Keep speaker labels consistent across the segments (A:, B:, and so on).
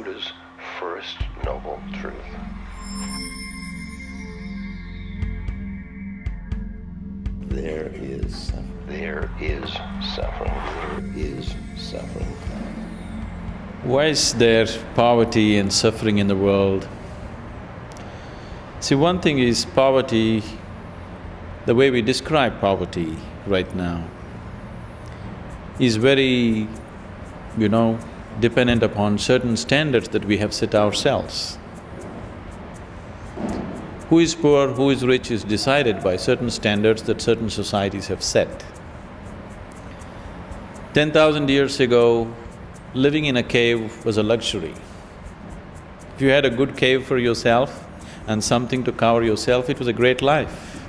A: Buddha's first noble truth. There is suffering. There is suffering. There is suffering.
B: Why is there poverty and suffering in the world? See, one thing is poverty, the way we describe poverty right now is very, dependent upon certain standards that we have set ourselves. Who is poor, who is rich is decided by certain standards that certain societies have set. 10,000 years ago, living in a cave was a luxury. If you had a good cave for yourself and something to cover yourself, it was a great life.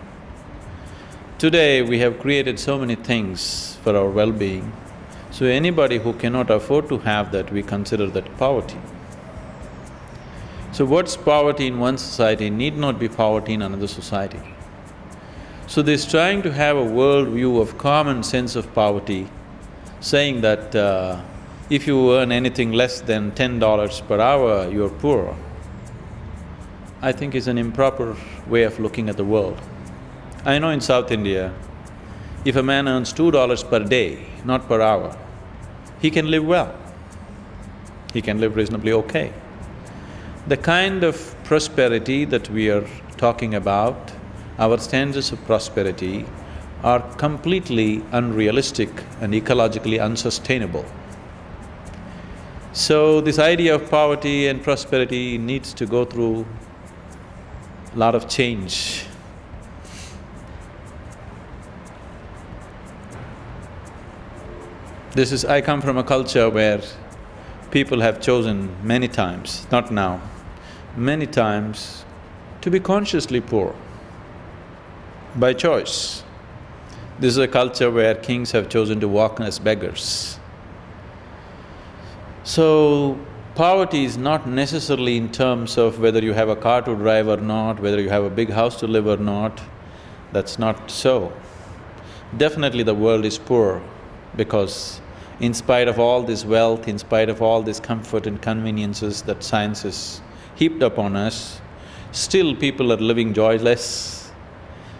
B: Today, we have created so many things for our well-being, so anybody who cannot afford to have that, we consider that poverty. So what's poverty in one society need not be poverty in another society. So this trying to have a world view of common sense of poverty, saying that if you earn anything less than $10 per hour, you're poor, I think is an improper way of looking at the world. I know in South India, if a man earns $2 per day, not per hour, he can live well, he can live reasonably okay. The kind of prosperity that we are talking about, our standards of prosperity are completely unrealistic and ecologically unsustainable. So this idea of poverty and prosperity needs to go through a lot of change. I come from a culture where people have chosen many times, not now, many times to be consciously poor by choice. This is a culture where kings have chosen to walk as beggars. So, poverty is not necessarily in terms of whether you have a car to drive or not, whether you have a big house to live or not, that's not so. Definitely the world is poor because in spite of all this wealth, in spite of all this comfort and conveniences that science has heaped upon us, still people are living joyless,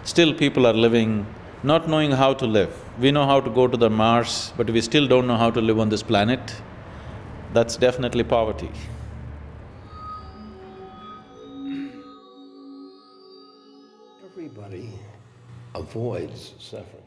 B: still people are living not knowing how to live. We know how to go to the Mars, but we still don't know how to live on this planet. That's definitely poverty.
A: Everybody avoids suffering.